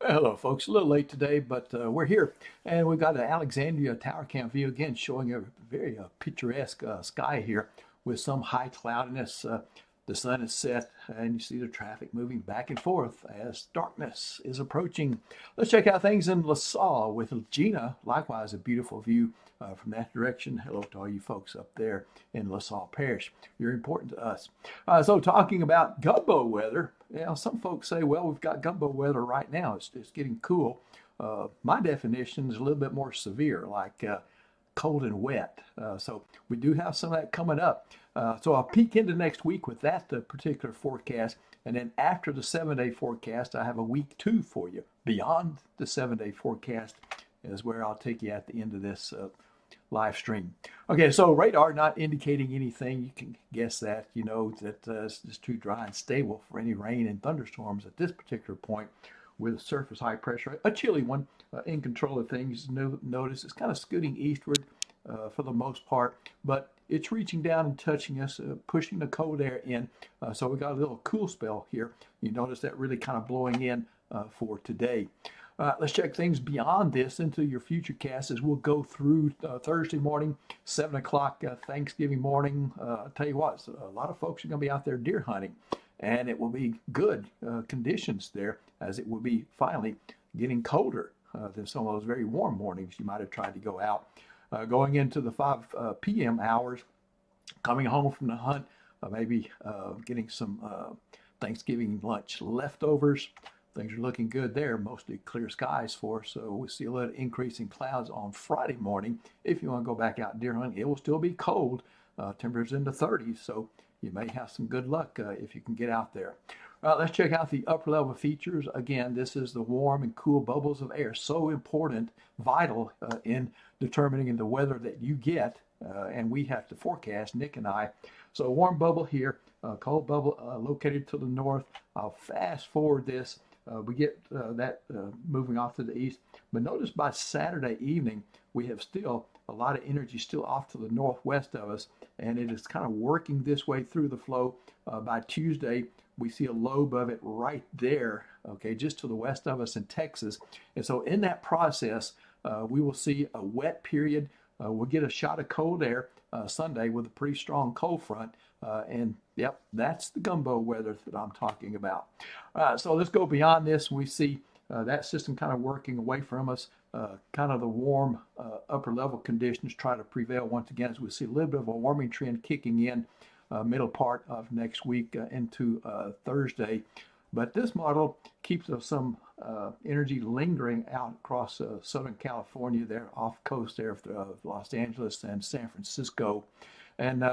Well, hello, folks. A little late today, but we're here, and we've got an Alexandria Tower Cam view again, showing a very picturesque sky here with some high cloudiness. The sun is set, and you see the traffic moving back and forth as darkness is approaching. Let's check out things in LaSalle with Gina. Likewise, a beautiful view from that direction. Hello to all you folks up there in LaSalle Parish. You're important to us. So, talking about gumbo weather, some folks say, well, we've got gumbo weather right now. It's getting cool. My definition is a little bit more severe, like cold and wet. So we do have some of that coming up. So I'll peek into next week with that particular forecast. And then after the 7 day forecast, I have a week 2 for you. Beyond the 7 day forecast is where I'll take you at the end of this live stream. Okay, so radar not indicating anything. You can guess that. You know that it's just too dry and stable for any rain and thunderstorms at this particular point with surface high pressure. A chilly one in control of things. Notice it's kind of scooting eastward for the most part, but it's reaching down and touching us, pushing the cold air in. So we got a little cool spell here. You notice that really kind of blowing in for today. Let's check things beyond this into your future cast as we'll go through Thursday morning, 7 o'clock, Thanksgiving morning. I'll tell you what, a lot of folks are going to be out there deer hunting, and it will be good conditions there as it will be finally getting colder than some of those very warm mornings you might have tried to go out. Going into the 5 p.m. hours, coming home from the hunt, maybe getting some Thanksgiving lunch leftovers. Things are looking good there, mostly clear skies for us. So we see a little increase in clouds on Friday morning. If you want to go back out deer hunting, it will still be cold, temperatures in the 30s. So you may have some good luck if you can get out there. Let's check out the upper level features. Again, this is the warm and cool bubbles of air. So important, vital in determining the weather that you get. And we have to forecast, Nick and I. So a warm bubble here, cold bubble located to the north. I'll fast forward this. We get that moving off to the east. But notice by Saturday evening, we have still a lot of energy still off to the northwest of us, and it is kind of working this way through the flow. By Tuesday, we see a lobe of it right there, okay, just to the west of us in Texas. And so in that process, we will see a wet period. We'll get a shot of cold air Sunday with a pretty strong cold front. And yep, that's the gumbo weather that I'm talking about. So let's go beyond this. We see that system kind of working away from us. Kind of the warm upper level conditions try to prevail once again as we see a little bit of a warming trend kicking in middle part of next week into Thursday. But this model keeps some energy lingering out across Southern California there, off coast there of Los Angeles and San Francisco. And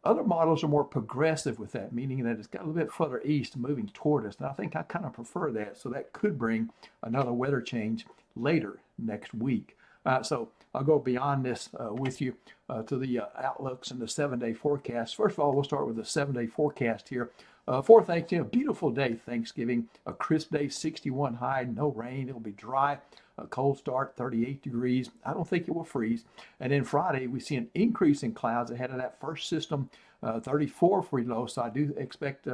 other models are more progressive with that, meaning that it's got a little bit further east moving toward us. And I think I kind of prefer that. So that could bring another weather change later next week. So I'll go beyond this with you to the outlooks and the 7 day forecast. First of all, we'll start with the 7 day forecast here. For Thanksgiving, a beautiful day, Thanksgiving, a crisp day, 61 high, no rain, it'll be dry, a cold start, 38 degrees. I don't think it will freeze. And then Friday, we see an increase in clouds ahead of that first system, 34 for low. So I do expect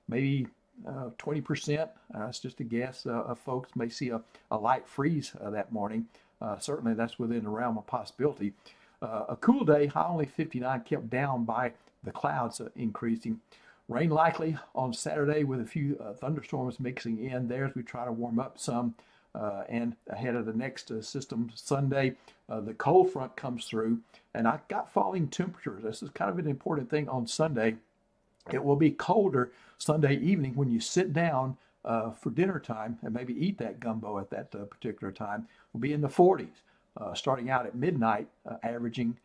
maybe 20%. It's just a guess. Folks may see a light freeze that morning. Certainly that's within the realm of possibility. A cool day, high only 59, kept down by the clouds increasing. Rain likely on Saturday with a few thunderstorms mixing in there as we try to warm up some. And ahead of the next system Sunday, the cold front comes through, and I got falling temperatures. This is kind of an important thing on Sunday. It will be colder Sunday evening when you sit down for dinner time and maybe eat that gumbo at that particular time. Will be in the 40s, starting out at midnight, averaging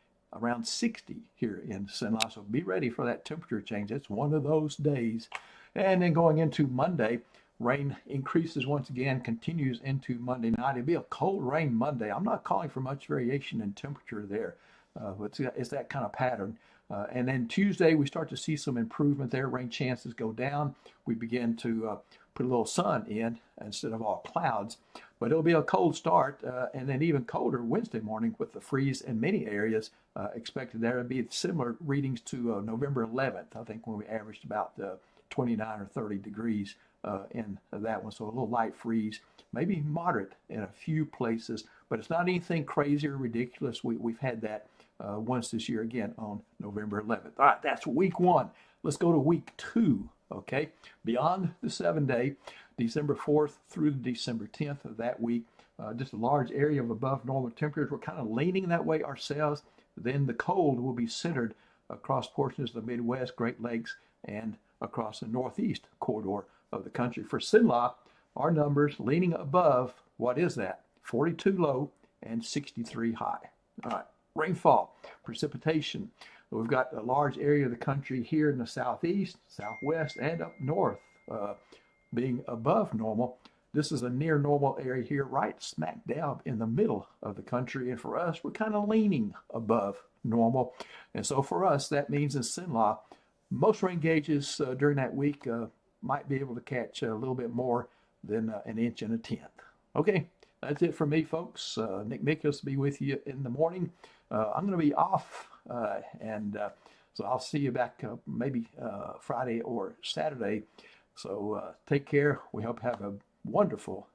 around 60 here in Cenla. So be ready for that temperature change. It's one of those days. And then going into Monday, rain increases once again, continues into Monday night. It'll be a cold rain Monday. I'm not calling for much variation in temperature there, but it's that kind of pattern. And then Tuesday, we start to see some improvement there. Rain chances go down. We begin to put a little sun in instead of all clouds. But it'll be a cold start, and then even colder Wednesday morning with the freeze in many areas expected there to be similar readings to November 11th, I think, when we averaged about 29 or 30 degrees in that one. So a little light freeze, maybe moderate in a few places, but it's not anything crazy or ridiculous. We've had that once this year again on November 11th. All right, that's week one. Let's go to week two, okay? Beyond the 7-day, December 4th through December 10th of that week, just a large area of above normal temperatures. We're kind of leaning that way ourselves. Then the cold will be centered across portions of the Midwest, Great Lakes, and across the Northeast corridor of the country. For Cenla, our numbers leaning above, what is that? 42 low and 63 high. All right, rainfall, precipitation. We've got a large area of the country here in the southeast, southwest, and up north being above normal. This is a near normal area here, right smack dab in the middle of the country. And for us, we're kind of leaning above normal. And so for us, that means in Cenla, most rain gauges during that week might be able to catch a little bit more than an inch and a tenth. Okay, that's it for me, folks. Nick Mickles will be with you in the morning. I'm going to be off, so I'll see you back maybe Friday or Saturday. So take care. We hope you have a wonderful